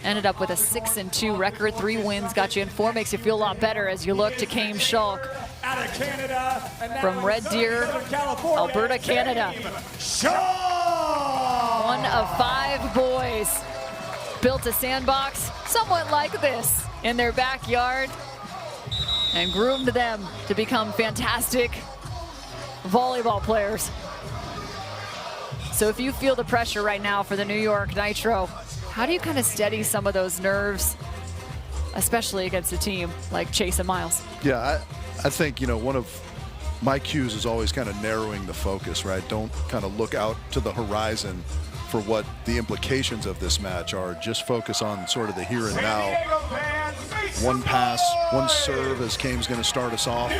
Ended up with a 6-2 record. 3 wins got you in 4. Makes you feel a lot better as you look to Chaim Schalk from Red Deer, Alberta, Canada. One of 5 boys built a sandbox somewhat like this in their backyard and groomed them to become fantastic volleyball players. So if you feel the pressure right now for the New York Nitro, how do you kind of steady some of those nerves, especially against a team like Chase and Miles? Yeah, I think, you know, one of my cues is always kind of narrowing the focus, right? Don't kind of look out to the horizon for what the implications of this match are. Just focus on sort of the here and now. One pass, one serve as Chaim's going to start us off.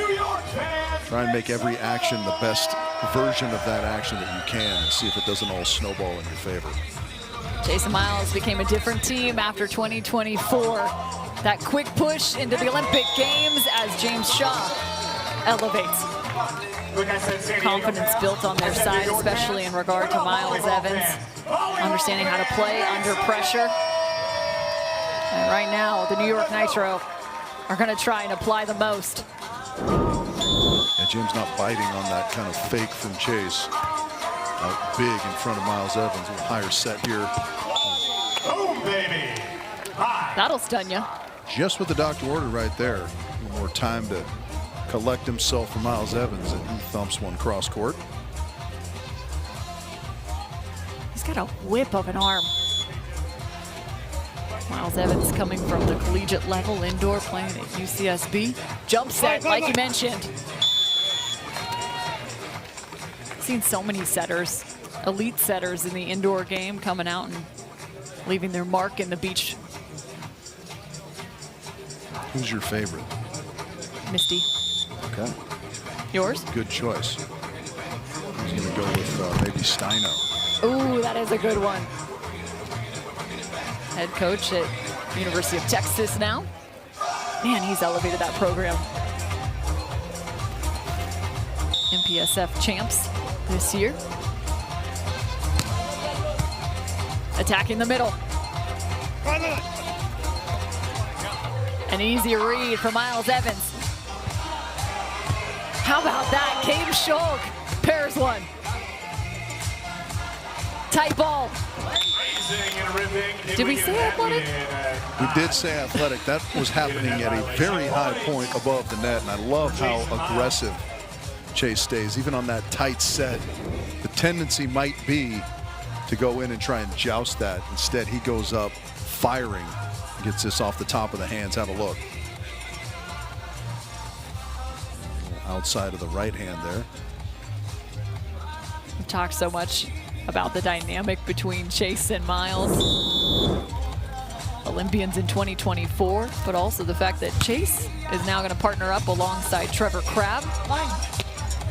Try and make every action the best version of that action that you can and see if it doesn't all snowball in your favor. Chase and Miles became a different team after 2024. That quick push into the Olympic Games as James Shaw elevates. Confidence built on their side, especially in regard to Miles Evans. Understanding how to play under pressure. And right now, the New York Nitro are going to try and apply the most. Yeah, James not biting on that kind of fake from Chase. Out big in front of Miles Evans. A little higher set here. Boom, baby. That'll stun you. Just what the doctor ordered right there. A little more time to collect himself for Miles Evans, and he thumps one cross court. He's got a whip of an arm. Miles Evans coming from the collegiate level, indoor, playing at UCSB. Jump set, like you mentioned. Seen so many setters, elite setters in the indoor game coming out and leaving their mark in the beach. Who's your favorite? Misty. Okay. Yours? Good choice. He's going to go with maybe Steino. Ooh, that is a good one. Head coach at University of Texas now. Man, he's elevated that program. MPSF champs this year. Attacking the middle. An easy read for Miles Evans. How about that? Chaim Schalk pairs one. Tight ball. Did we say athletic? We did say athletic. That was happening at a very high point above the net, and I love how aggressive Chase stays. Even on that tight set, the tendency might be to go in and try and joust that. Instead, he goes up firing, gets this off the top of the hands. Have a look. Outside of the right hand there. We've talked so much about the dynamic between Chase and Miles. Olympians in 2024, but also the fact that Chase is now going to partner up alongside Trevor Crabb.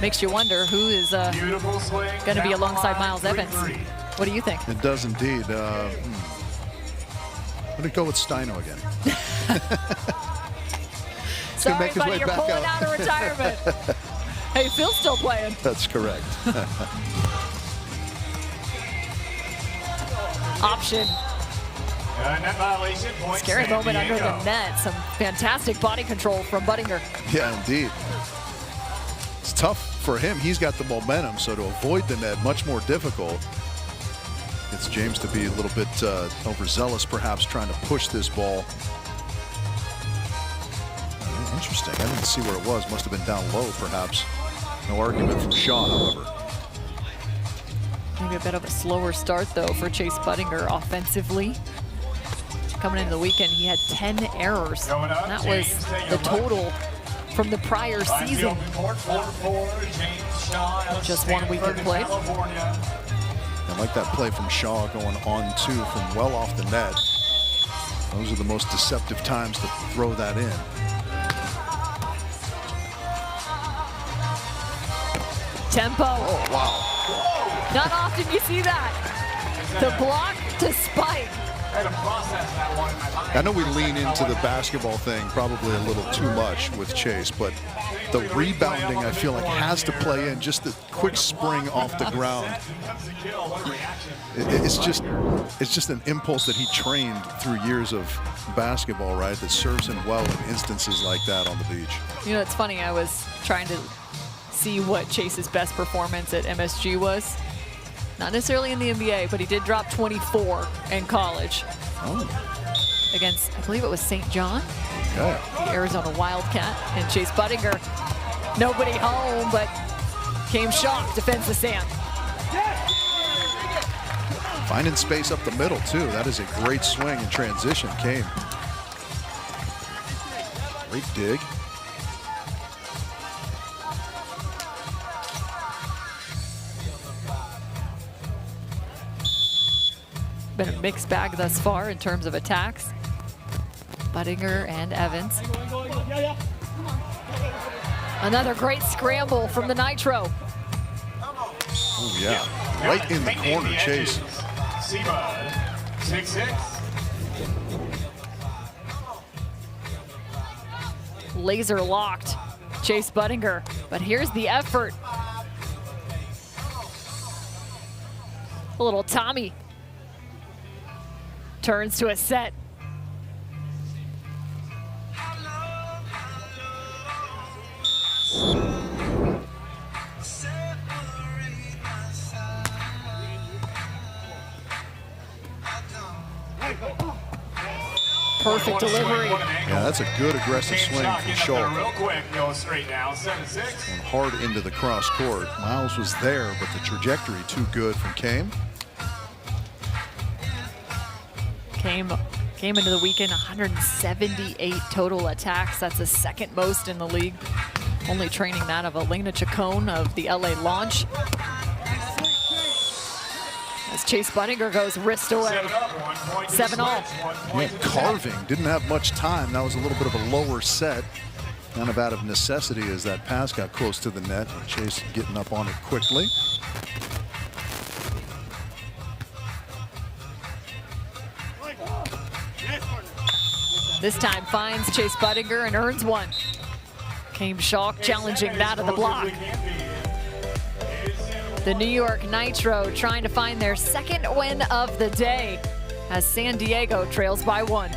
Makes you wonder who is going to be alongside Miles Evans. What do you think? It does indeed. I'm going to go with Steino again. Sorry, buddy, you're pulling out of retirement. Hey, Phil's still playing. That's correct. Option. Net violation. Scary moment under the net. Some fantastic body control from Budinger. Yeah, indeed. It's tough for him. He's got the momentum, so to avoid the net, much more difficult. It's James to be a little bit overzealous, perhaps, trying to push this ball. Interesting. I didn't see where it was. Must have been down low, perhaps. No argument from Shaw, however. Maybe a bit of a slower start, though, for Chase Budinger offensively. Coming into the weekend, he had 10 errors. That was the total from the prior season. Just 1 week of play. I like that play from Shaw going on, too, from well off the net. Those are the most deceptive times to throw that in. Tempo. Oh, wow. Not often you see that. The block to spike. had to process that one in my mind. I know we lean into the basketball thing probably a little too much with Chase, but the rebounding I feel like has to play in. Just the quick spring off the ground. It's just an impulse that he trained through years of basketball, right? That serves him well in instances like that on the beach. You know, it's funny. I was trying to see what Chase's best performance at MSG was. Not necessarily in the NBA, but he did drop 24 in college. Oh. Against, I believe it was St. John, Okay. the Arizona Wildcat. And Chase Budinger, nobody home, but Schalk defends the sand. Finding space up the middle, too. That is a great swing in transition. Chaim. Great dig. Been a mixed bag thus far in terms of attacks. Budinger and Evans. Another great scramble from the Nitro. Oh, yeah. Right in the corner, Chase. 6-6. Laser locked Chase Budinger, but here's the effort. A little Tommy turns to a set. Perfect delivery. Yeah, that's a good aggressive swing from Schalk. Real quick, go straight down, 7-6. Hard into the cross court. Miles was there, but the trajectory too good from Chaim. Came into the weekend 178 total attacks. That's the second most in the league. Only training that of Elena Chacon of the LA Launch. As Chase Budinger goes wrist away. 7-all. Yeah, carving. Didn't have much time. That was a little bit of a lower set. Kind of out of necessity as that pass got close to the net. Chase getting up on it quickly. This time finds Chase Budinger and earns one. Schalk challenging that of the block. The New York Nitro trying to find their second win of the day as San Diego trails by 1.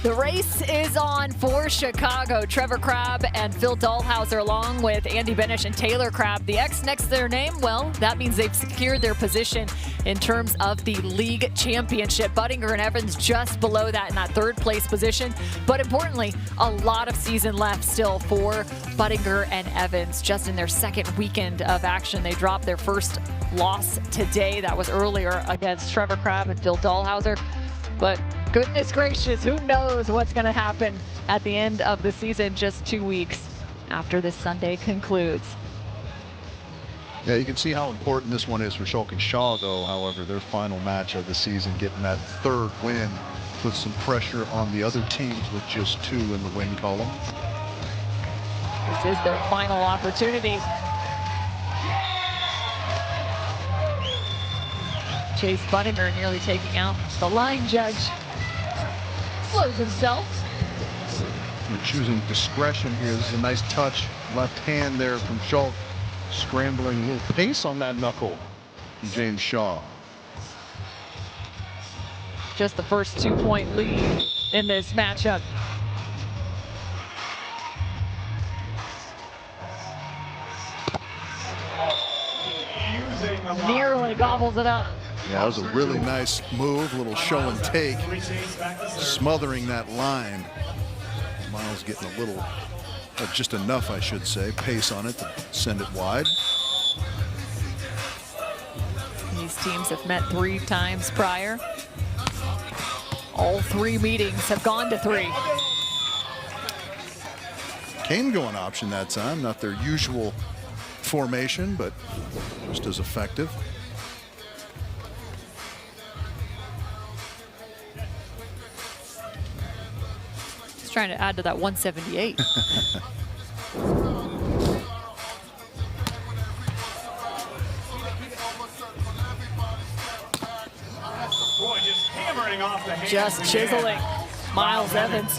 The race is on for Chicago. Trevor Crabb and Phil Dahlhauser along with Andy Benish and Taylor Crabb. The X next to their name, well, that means they've secured their position in terms of the league championship. Budinger and Evans just below that in that third place position. But importantly, a lot of season left still for Budinger and Evans. Just in their second weekend of action, they dropped their first loss today. That was earlier against Trevor Crabb and Phil Dahlhauser. But goodness gracious, who knows what's going to happen at the end of the season just 2 weeks after this Sunday concludes. Yeah, you can see how important this one is for Schalk and Shaw, though. However, their final match of the season, getting that third win, puts some pressure on the other teams with just 2 in the win column. This is their final opportunity. Chase Budinger nearly taking out the line judge. Slows himself. They're choosing discretion here. This is a nice touch. Left hand there from Schalk. Scrambling, a little pace on that knuckle from James Shaw. Just the first 2-point lead in this matchup. Nearly gobbles it up. Yeah, that was a really nice move, a little show and take, smothering that line. Miles getting a little, just enough, I should say, pace on it to send it wide. These teams have met 3 times prior. All 3 meetings have gone to 3. Chaim going option that time, not their usual formation, but just as effective. He's trying to add to that 178. Just chiseling Miles Evans.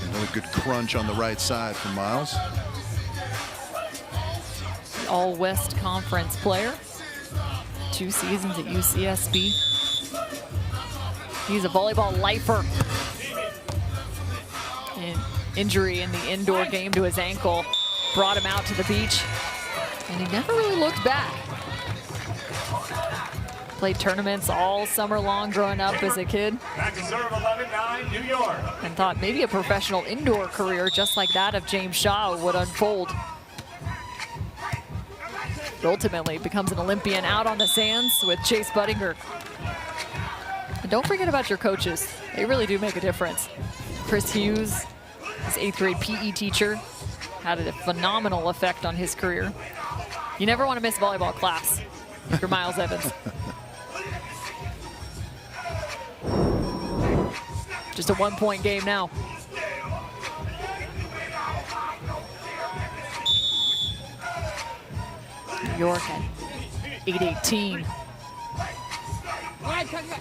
Another good crunch on the right side from Miles. The All-West Conference player. 2 seasons at UCSB. He's a volleyball lifer. An injury in the indoor game to his ankle brought him out to the beach, and he never really looked back. Played tournaments all summer long growing up as a kid. Back to serve 11-9, New York. And thought maybe a professional indoor career just like that of James Shaw would unfold. But ultimately becomes an Olympian out on the sands with Chase Budinger. And don't forget about your coaches. They really do make a difference. Chris Hughes, his 8th grade PE teacher, had a phenomenal effect on his career. You never want to miss volleyball class if you're Miles Evans. Just a 1-point game now. New York at 818.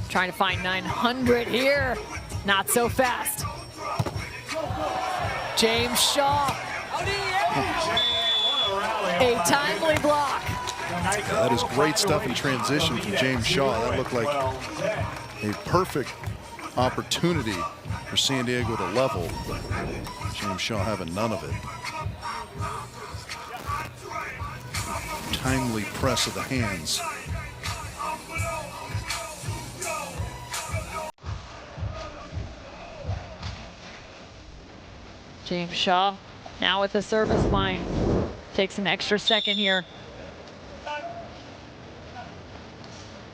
Trying to find 900 here. Not so fast. James Shaw. A timely block. That is great stuff in transition from James Shaw. That looked like a perfect opportunity for San Diego to level. James Shaw having none of it. Timely press of the hands. James Shaw now with the service line. Takes an extra second here.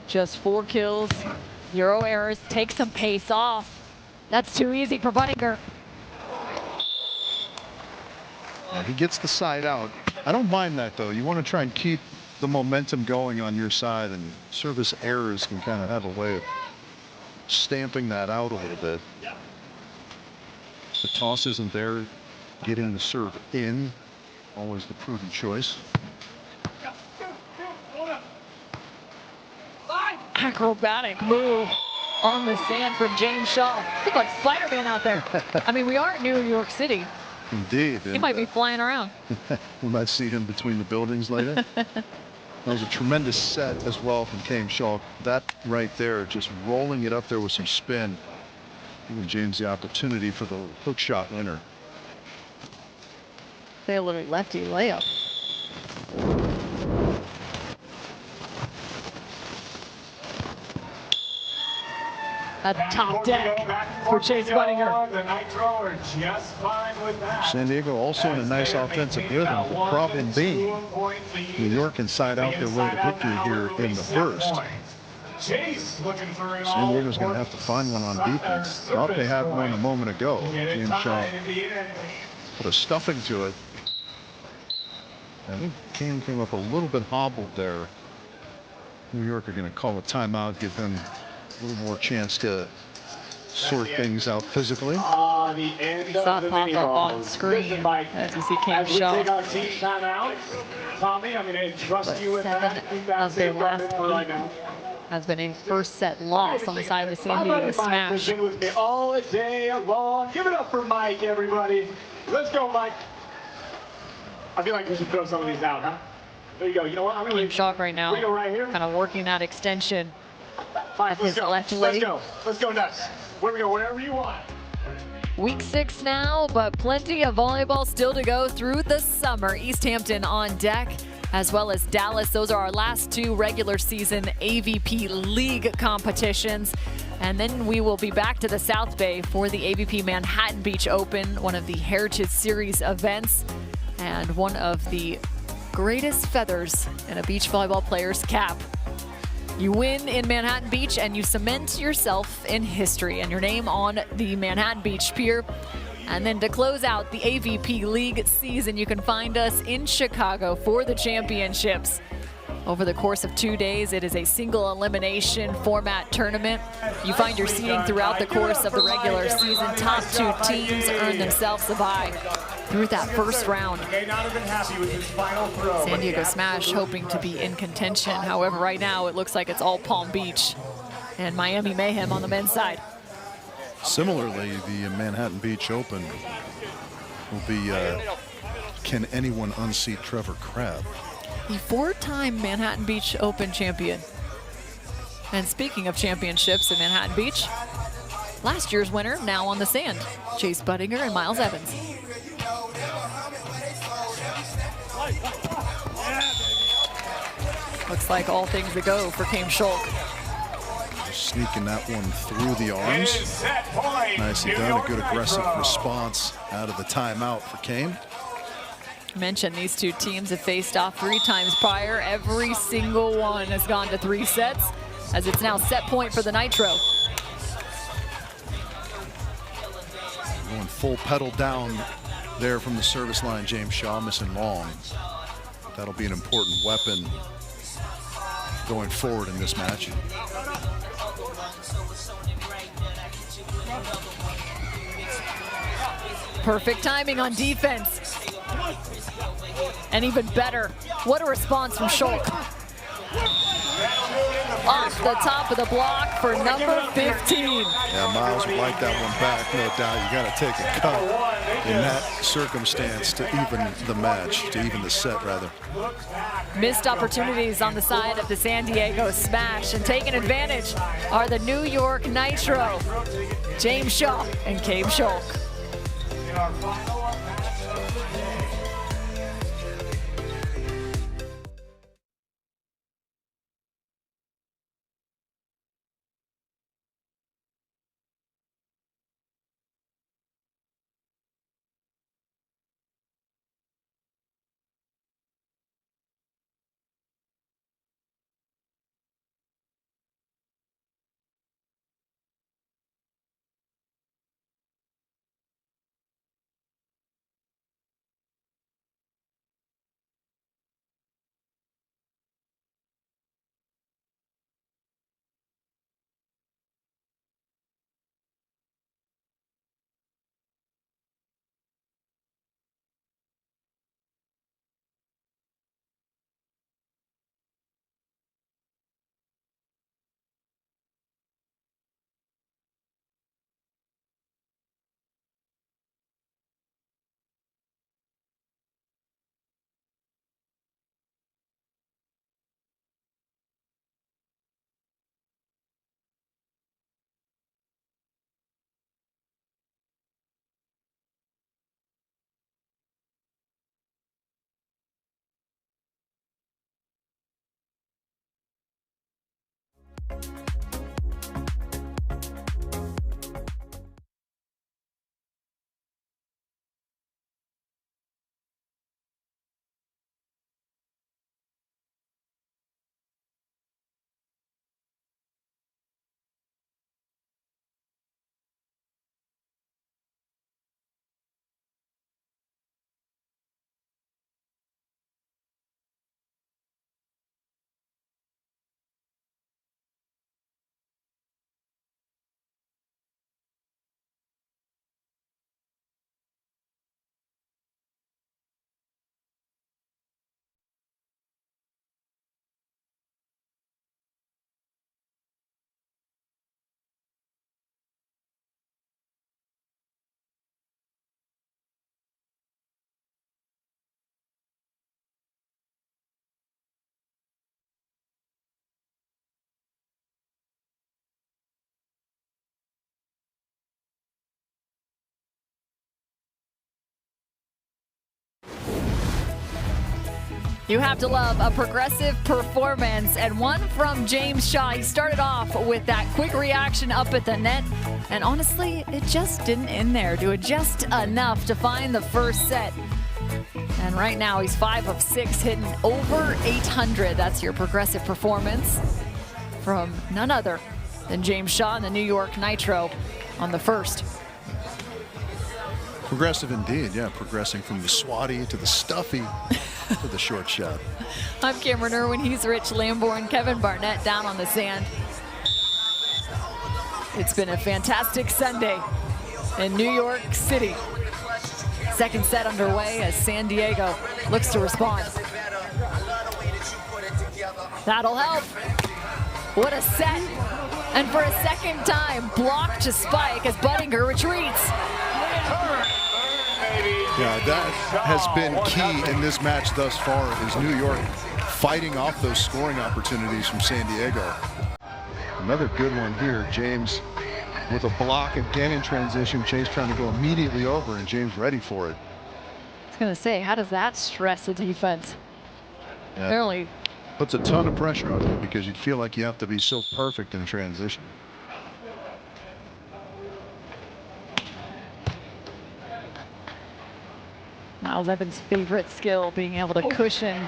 Just 4 kills, 0 errors, take some pace off. That's too easy for Budinger. Yeah, he gets the side out. I don't mind that, though. You want to try and keep the momentum going on your side, and service errors can kind of have a way of stamping that out a little bit. The toss isn't there. Getting the serve in, always the prudent choice. Acrobatic move on the sand from James Shaw. Look like Spider-Man out there. I mean, we are in New York City. Indeed. He might be flying around. We might see him between the buildings later. That was a tremendous set as well from Chaim Schalk. That right there, just rolling it up there with some spin, giving James the opportunity for the hook shot winner. They literally lefty layup. A top deck for Chase Budinger. The Nitro are just fine with that. San Diego also in a nice offensive rhythm. The problem being, New York can side out their way to victory here in the first. San Diego's going to have to find one on defense. Thought they had one a moment ago. James Shaw put a stuffing to it. I think Chaim came up a little bit hobbled there. New York are going to call a timeout, give him a little more chance to sort things out physically. We saw it pop up on screen as you see Chaim Shaw. Take our team timeout. Tommy, I'm going to trust you with that. Of their last right now has been a first set loss on the side of the San Diego Smash. With me all day long. Give it up for Mike, everybody. Let's go, Mike. I feel like we should throw some of these out, huh? There you go. You know what? I'm going Chaim to Shaw right now, right here. kind of working that extension Fine, of his left leg. Let's go nuts. Where we go, wherever you want. Week 6 now, but plenty of volleyball still to go through the summer. East Hampton on deck, as well as Dallas. Those are our last 2 regular season AVP League competitions. And then we will be back to the South Bay for the AVP Manhattan Beach Open, one of the Heritage Series events, and one of the greatest feathers in a beach volleyball player's cap. You win in Manhattan Beach and you cement yourself in history and your name on the Manhattan Beach Pier. And then to close out the AVP League season, you can find us in Chicago for the championships. Over the course of 2 days, it is a single elimination format tournament. You find your seeding throughout the course of the regular season. Top 2 teams earn themselves a bye through that first round. San Diego Smash hoping to be in contention. However, right now it looks like it's all Palm Beach and Miami Mayhem on the men's side. Similarly, the Manhattan Beach Open will be, can anyone unseat Trevor Crabb? The 4-time Manhattan Beach Open champion. And speaking of championships in Manhattan Beach, last year's winner now on the sand, Chase Budinger and Miles Evans. Looks like all things a go for Chaim Schalk. Sneaking that one through the arms. Nicely done, a good aggressive response out of the timeout for Chaim. Mentioned these 2 teams have faced off 3 times prior. Every single one has gone to 3 sets, as it's now set point for the Nitro. Going full pedal down there from the service line, James Shaw missing long. That'll be an important weapon going forward in this match. Perfect timing on defense. And even better, what a response from Schalk. Off the top of the block for number 15. Yeah, Miles would like that one back, no doubt. You got to take a cut in that circumstance to even the match, to even the set, rather. Missed opportunities on the side of the San Diego Smash, and taking advantage are the New York Nitro, James Shaw and Chaim Schalk. You have to love a progressive performance, and one from James Shaw. He started off with that quick reaction up at the net, and honestly, it just didn't end there. Doing just enough to find the first set. And right now, he's 5 of 6, hitting over 800. That's your progressive performance from none other than James Shaw in the New York Nitro on the first. Progressive indeed, yeah. Progressing from the swatty to the stuffy to the short shot. I'm Cameron Irwin. He's Rich Lamborn. Kevin Barnett down on the sand. It's been a fantastic Sunday in New York City. Second set underway as San Diego looks to respond. That'll help. What a set. And for a second time, block to spike as Budinger retreats. Yeah, that has been key in this match thus far, is New York fighting off those scoring opportunities from San Diego. Another good one here, James with a block again in transition. Chase trying to go immediately over, and James ready for it. I was going to say, how does that stress the defense? Yeah. Apparently. Puts a ton of pressure on you because you feel like you have to be so perfect in transition. Miles Evans' favorite skill, being able to cushion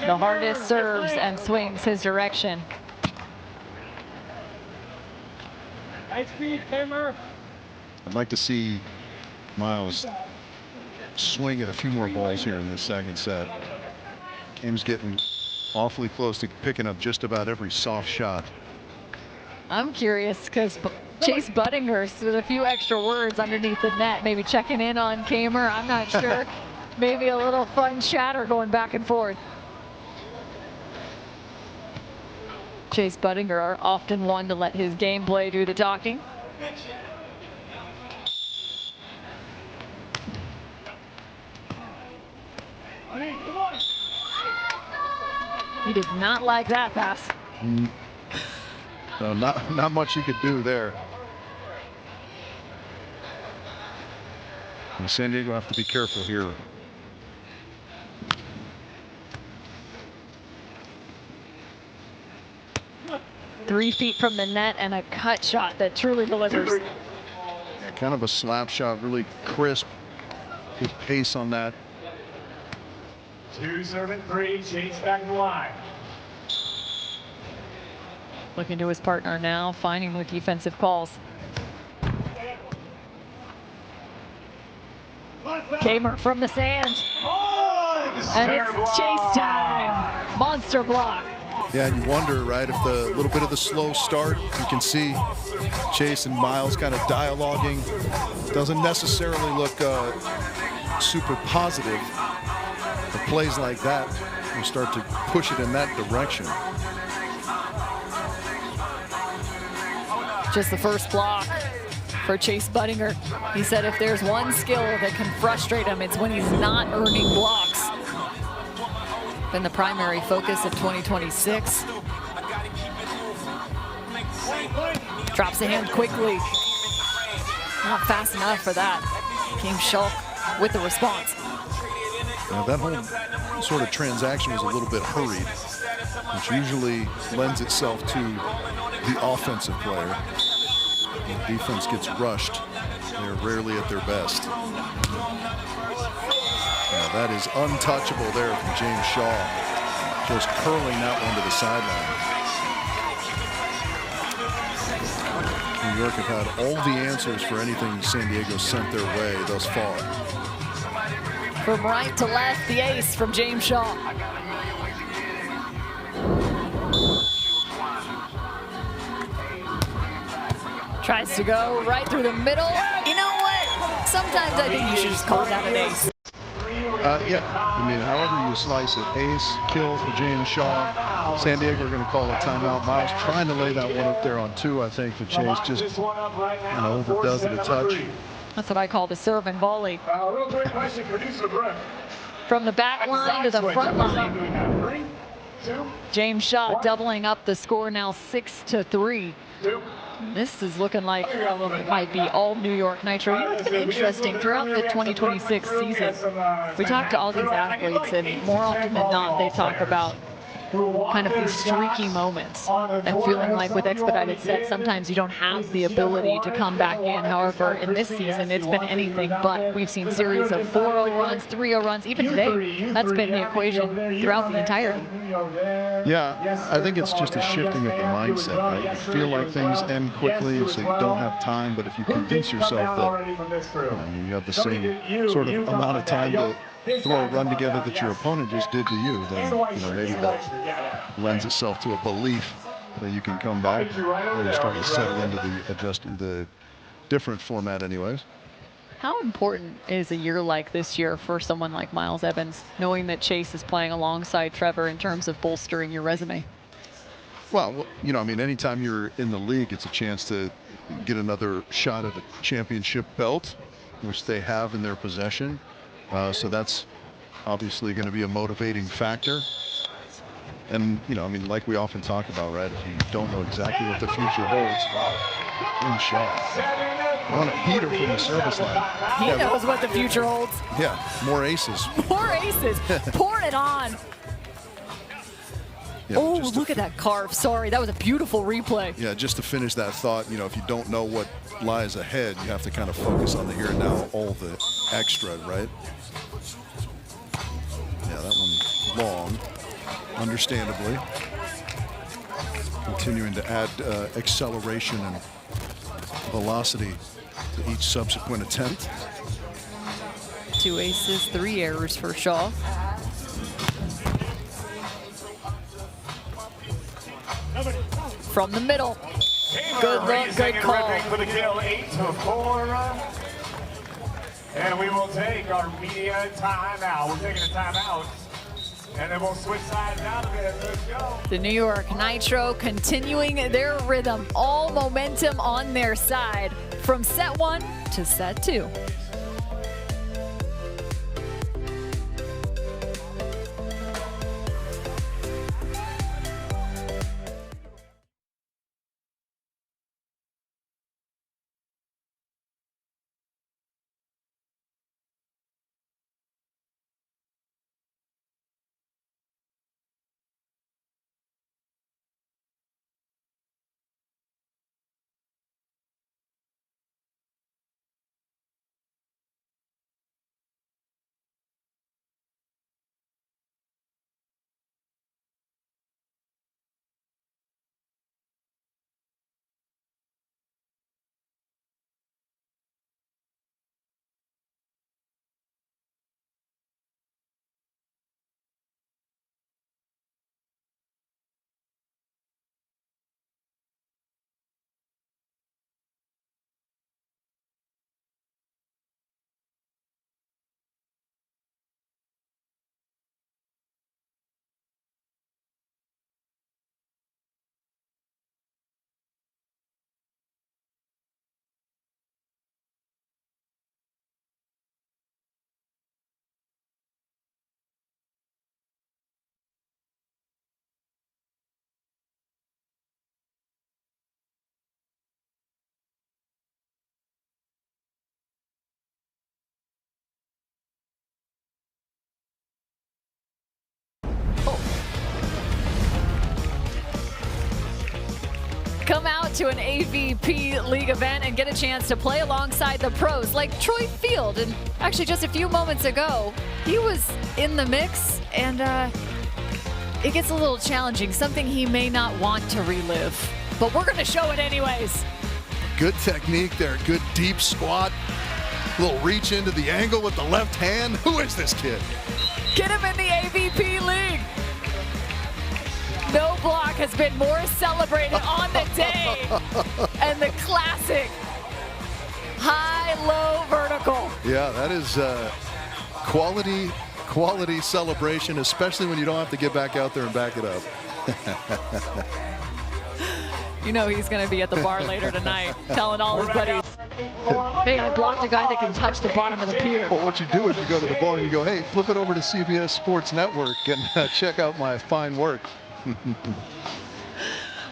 the hardest serves and swings his direction. High speed, hammer. I'd like to see Miles swing at a few more balls here in this second set. Game's getting awfully close to picking up just about every soft shot. I'm curious because Chase Budinger with a few extra words underneath the net, maybe checking in on Kamer. I'm not sure. Maybe a little fun chatter going back and forth. Chase Budinger are often one to let his gameplay do the talking. He did not like that pass. So not much you could do there. And San Diego have to be careful here. Three feet from the net and a cut shot that truly delivers. Yeah, kind of a slap shot, really crisp. Good pace on that. 2-3, Chase back in the line. Looking to his partner now, finding the defensive calls. Kamer from the sand. And it's chase time. Monster block. Yeah, and you wonder, right, if the little bit of the slow start, you can see Chase and Miles kind of dialoguing. Doesn't necessarily look super positive. But plays like that, you start to push it in that direction. Just the first block for Chase Budinger. He said if there's one skill that can frustrate him, it's when he's not earning blocks. Been the primary focus of 2026. Drops the hand quickly. Not fast enough for that. Came Schalk with the response. Now that whole sort of transaction was a little bit hurried, which usually lends itself to the offensive player. When the defense gets rushed, they're rarely at their best. Now that is untouchable there from James Shaw. Just curling that one to the sideline. New York have had all the answers for anything San Diego sent their way thus far. From right to left, the ace from James Shaw. Tries to go right through the middle. You know what? Sometimes I think you should just call that an ace. Yeah, I mean, however you slice it, ace, kill for James Shaw. San Diego are going to call a timeout. Miles trying to lay that one up there on 2, I think, but Chase just overdoes it a touch. That's what I call the serve and volley. Real quick question, producer Brett. From the back line to the front line. James Shaw doubling up the score now 6-3. This is looking like it might be all New York Nitro. You know, it's been interesting throughout the 2026 season. We talk to all these athletes, and more often than not, they talk about kind of these streaky moments and feeling like with expedited sets, sometimes you don't have the ability to come back in. However, in this season, it's been anything but. We've seen series of 4-0 runs, 3-0 runs, even today. That's been the equation throughout the entirety. Yeah, I think it's just a shifting of the mindset, right? You feel like things end quickly, so you don't have time, but if you convince yourself that you have the same sort of amount of time to throw a run together that your opponent just did to you, then maybe that lends itself to a belief that you can come back, or you start to settle into the different format anyways. How important is a year like this year for someone like Miles Evans, knowing that Chase is playing alongside Trevor in terms of bolstering your resume? Well, I mean, anytime you're in the league, it's a chance to get another shot at a championship belt, which they have in their possession. So that's obviously going to be a motivating factor. And, I mean, like we often talk about, right? If you don't know exactly what the future holds, in shot. On a heater from the service line. He knows what the future holds. Yeah, more aces. More aces. Pour it on. Yeah, oh, look at that carve. Sorry, that was a beautiful replay. Yeah, just to finish that thought, if you don't know what lies ahead, you have to kind of focus on the here and now, all the extra, right? Yeah, that one long, understandably. Continuing to add acceleration and velocity to each subsequent attempt. 2 aces, 3 errors for Shaw. From the middle. Good look, good call. For the kill, 8-4. And we will take our media timeout. We're taking a timeout. And then we'll switch sides out of it. Let's go. The New York Nitro continuing their rhythm. All momentum on their side from set 1 to set 2. Come out to an AVP League event and get a chance to play alongside the pros like Troy Field. And actually just a few moments ago, he was in the mix, and it gets a little challenging, something he may not want to relive. But we're going to show it anyways. Good technique there, good deep squat. A little reach into the angle with the left hand. Who is this kid? Get him in the AVP League. No block has been more celebrated on the day. And the classic high-low vertical. Yeah, that is quality celebration, especially when you don't have to get back out there and back it up. You know he's going to be at the bar later tonight telling all his buddies. Hey, I blocked a guy that can touch the bottom of the pier. Well, what you do is you go to the ball and you go, hey, flip it over to CBS Sports Network and check out my fine work.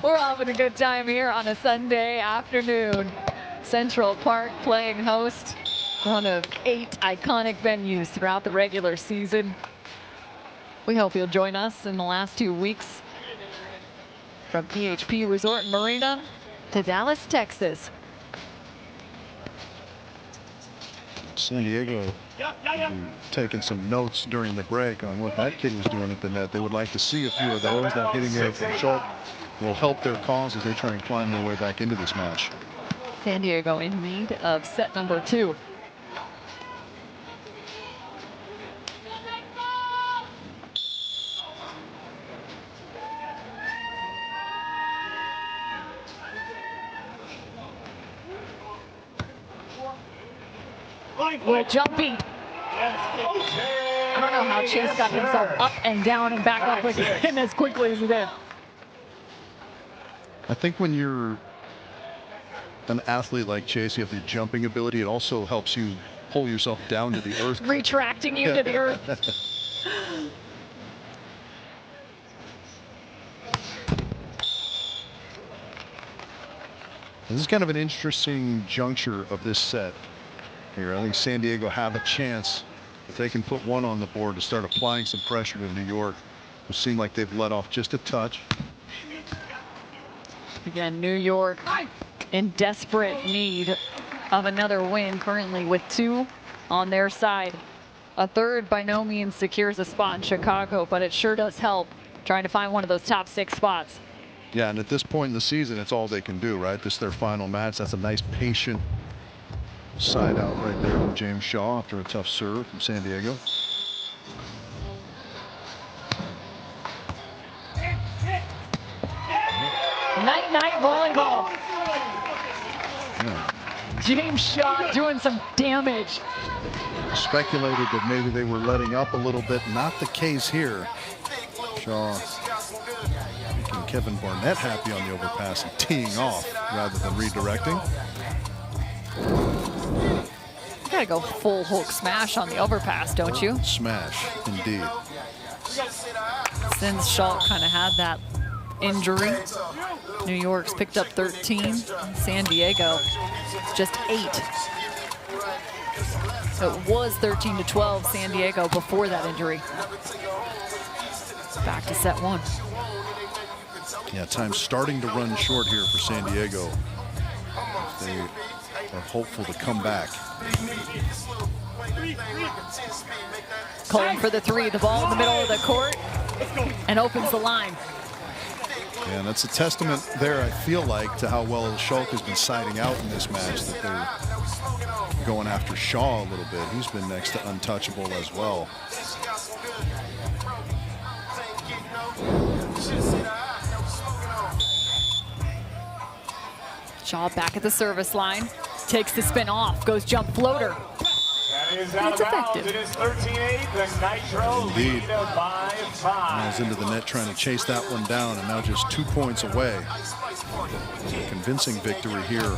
We're having a good time here on a Sunday afternoon. Central Park playing host, one of 8 iconic venues throughout the regular season. We hope you'll join us in the last 2 weeks from PHP Resort and Marina to Dallas, Texas. San Diego taking some notes during the break on what that kid was doing at the net. They would like to see a few of those. That hitting there from Schalk will help their cause as they try and climb their way back into this match. San Diego in need of set number 2. We're jumping. I don't know how Chase got himself up and down and back up again as quickly as he did. I think when you're an athlete like Chase, you have the jumping ability. It also helps you pull yourself down to the earth. Retracting you to the earth. This is kind of an interesting juncture of this set here. I think San Diego have a chance if they can put one on the board to start applying some pressure to New York, who seem like they've let off just a touch. Again, New York in desperate need of another win, currently with 2 on their side. A third by no means secures a spot in Chicago, but it sure does help trying to find one of those top 6 spots. Yeah, and at this point in the season, it's all they can do, right? This is their final match. That's a nice, patient side out right there from James Shaw after a tough serve from San Diego. Night volleyball. Yeah. James Shaw doing some damage. Speculated that maybe they were letting up a little bit. Not the case here. Shaw making Kevin Barnett happy on the overpass and teeing off rather than redirecting. You gotta go full hook smash on the overpass, don't you? Smash, indeed. Since Schalk kind of had that injury, New York's picked up 13. San Diego just 8. It was 13-12 San Diego before that injury. Back to set 1. Yeah, time's starting to run short here for San Diego. They are hopeful to come back. Calling for the 3, the ball in the middle of the court, and opens the line. And that's a testament there, I feel like, to how well Schalk has been siding out in this match, that they're going after Shaw a little bit. He's been next to untouchable as well. Shaw back at the service line, takes the spin off, goes jump floater. That is out of bounds. It is 13-8. The Nitro lead by 5. He's into the net trying to chase that one down, and now just 2 points away. Convincing victory here.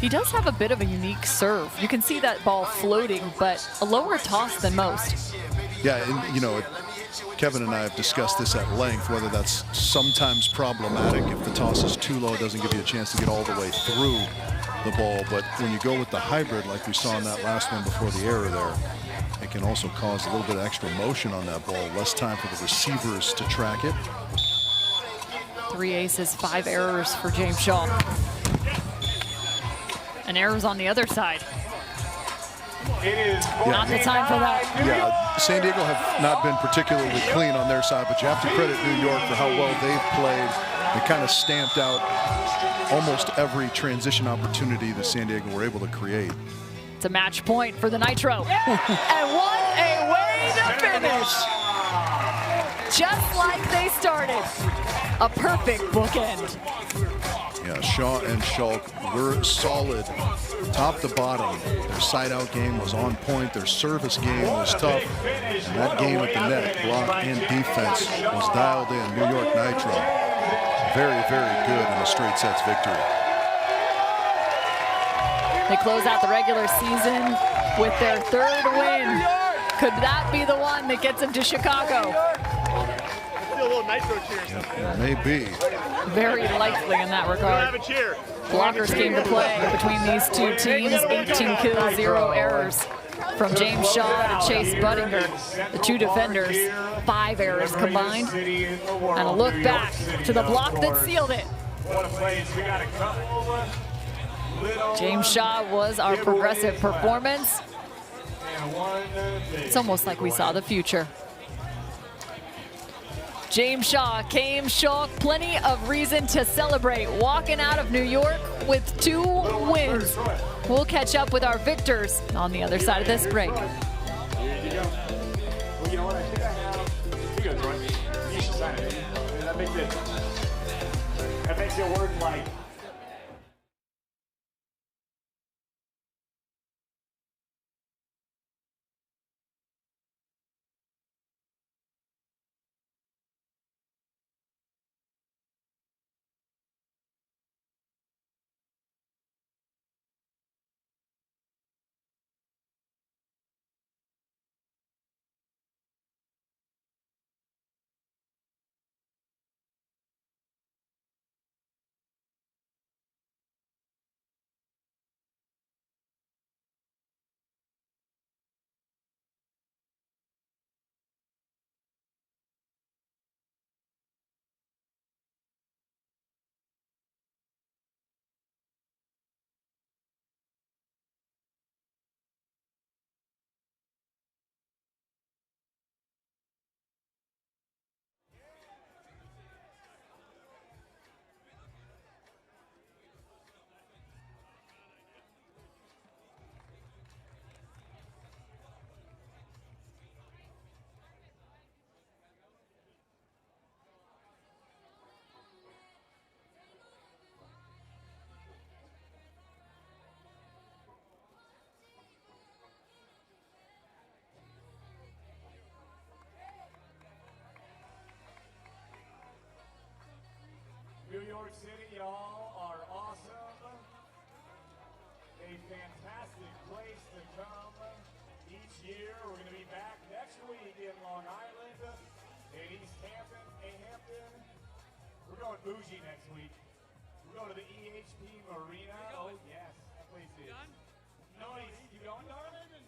He does have a bit of a unique serve. You can see that ball floating, but a lower toss than most. Yeah, and you know, Kevin and I have discussed this at length, whether that's sometimes problematic if the toss is too low, it doesn't give you a chance to get all the way through the ball. But when you go with the hybrid, like we saw in that last one before the error there, it can also cause a little bit of extra motion on that ball, less time for the receivers to track it. 3 aces, 5 errors for James Shaw. And errors on the other side. It is not the time for that. Yeah, San Diego have not been particularly clean on their side, but you have to credit New York for how well they've played. They kind of stamped out almost every transition opportunity that San Diego were able to create. It's a match point for the Nitro. And what a way to finish. Just like they started. A perfect bookend. Yeah, Shaw and Schalk were solid top to bottom. Their side-out game was on point. Their service game was tough. And that game at the net, block and defense, was dialed in. New York Nitro, very, very good in a straight sets victory. They close out the regular season with their 3rd win. Could that be the one that gets them to Chicago? A little Nitro cheer. Maybe. Very likely in that regard. Have a cheer. Blockers came to play between these two teams. 18 kills, 0 errors. From James Shaw to Chase Budinger, the 2 defenders, 5 errors combined. And a look back to the block that sealed it. James Shaw was our progressive performance. It's almost like we saw the future. James Shaw came Schalk, plenty of reason to celebrate, walking out of New York with 2 wins. We'll catch up with our victors on the other side of this break. Here you go. Well, you know what? I think I have. Here you go, Troy. You should sign it. That makes it work like. New York City, y'all are awesome. A fantastic place to come each year. We're going to be back next week in Long Island, in East Hampton, We're going bougie next week. We're going to the EHP Marina. Oh, yes. That place is nice. You going, darling?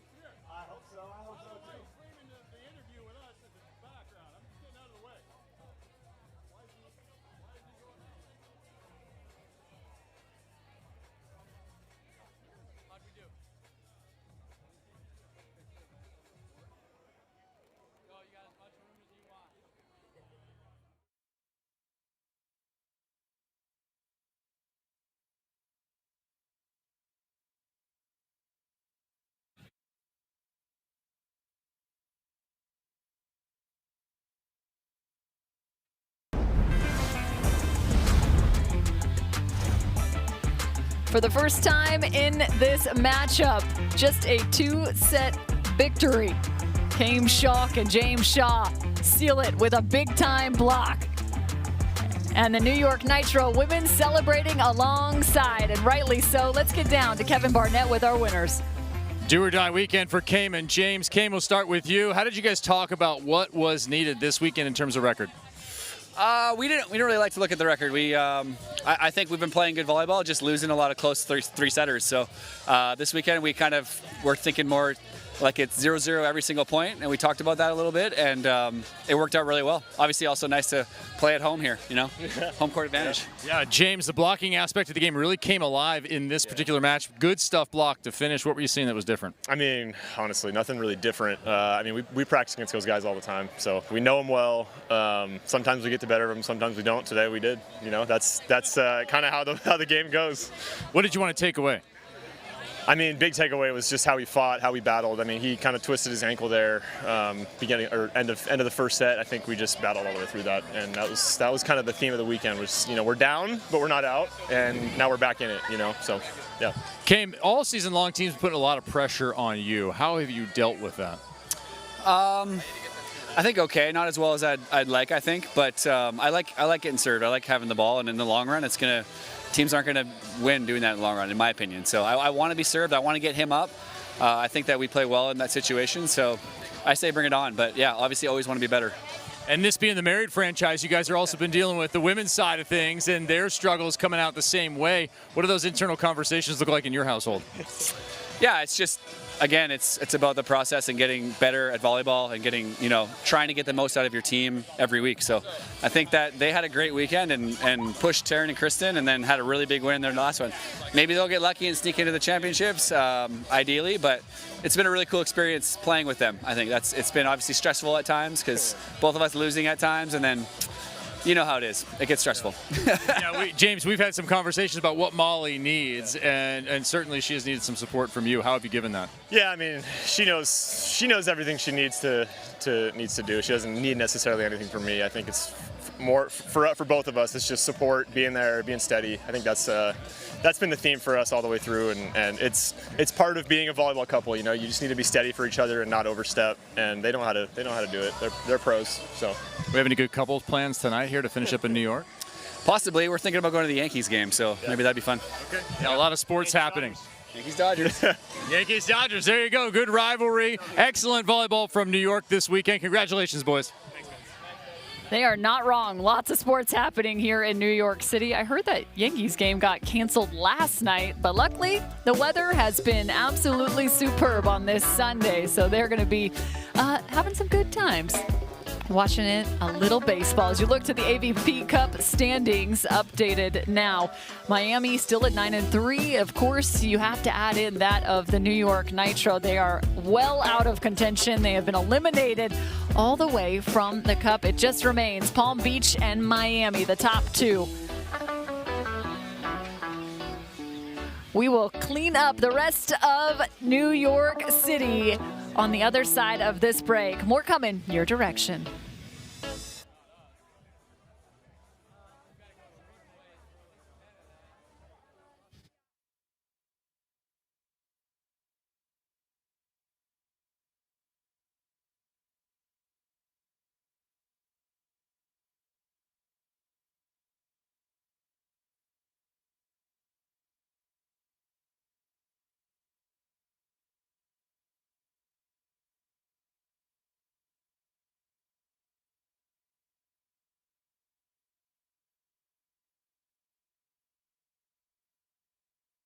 I hope so. I hope so, too. The interview with us in the background. I'm just getting out of the way. How'd we do? Go, you got as much room as you want. For the first time in this matchup, just a 2-set victory. Chaim Schalk and James Shaw seal it with a big-time block. And the New York Nitro women celebrating alongside, and rightly so. Let's get down to Kevin Barnett with our winners. Do or die weekend for Chaim and James. Chaim, we'll start with you. How did you guys talk about what was needed this weekend in terms of record? We didn't really like to look at the record. I think we've been playing good volleyball, just losing a lot of close three-setters. So this weekend we kind of were thinking more like it's 0-0 every single point, and we talked about that a little bit, and it worked out really well. Obviously, also nice to play at home here, you know, home court advantage. Yeah, James, the blocking aspect of the game really came alive in this particular match. Good stuff blocked to finish. What were you seeing that was different? I mean, honestly, nothing really different. I mean, we practice against those guys all the time, so we know them well. Sometimes we get the better of them, sometimes we don't. Today we did. You know, that's kind of how the game goes. What did you want to take away? I mean, big takeaway was just how he fought, how he battled. I mean, he kind of twisted his ankle there, beginning or end of the first set. I think we just battled all the way through that, and that was kind of the theme of the weekend. Was, you know, we're down, but we're not out, and now we're back in it. You know, so yeah. Chaim, all season long, teams putting a lot of pressure on you. How have you dealt with that? I think okay, not as well as I'd like, I think, but I like getting served. I like having the ball, and in the long run, teams aren't gonna win doing that in the long run, in my opinion. So I want to be served. I want to get him up. I think that we play well in that situation. So I say bring it on. But yeah, obviously always want to be better. And this being the married franchise, you guys have also been dealing with the women's side of things and their struggles coming out the same way. What do those internal conversations look like in your household? Yeah, it's just, again, it's about the process and getting better at volleyball and getting, trying to get the most out of your team every week. So I think that they had a great weekend and pushed Taryn and Kristen and then had a really big win in their last one. Maybe they'll get lucky and sneak into the championships, ideally, but it's been a really cool experience playing with them. I think it's been obviously stressful at times because both of us losing at times, and then you know how it is. It gets stressful. Yeah, James, we've had some conversations about what Molly needs, and certainly she has needed some support from you. How have you given that? Yeah, I mean, she knows everything she needs to do. She doesn't need necessarily anything from me. I think it's more for both of us. It's just support, being there, being steady. I think that's been the theme for us all the way through, and it's part of being a volleyball couple. You just need to be steady for each other and not overstep. And they know how to do it. They're pros. So we have any good couples plans tonight here to finish up in New York? Possibly. We're thinking about going to the Yankees game, so maybe that'd be fun. Okay. Yeah, a lot of sports happening. Yankees Dodgers. Yankees Dodgers. There you go. Good rivalry. Excellent volleyball from New York this weekend. Congratulations, boys. They are not wrong. Lots of sports happening here in New York City. I heard that Yankees game got canceled last night, but luckily the weather has been absolutely superb on this Sunday, so they're going to be having some good times. Watching it, a little baseball. As you look to the AVP Cup standings updated now, Miami still at 9-3. Of course, you have to add in that of the New York Nitro. They are well out of contention. They have been eliminated all the way from the Cup. It just remains Palm Beach and Miami, the top two. We will clean up the rest of New York City on the other side of this break. More coming your direction.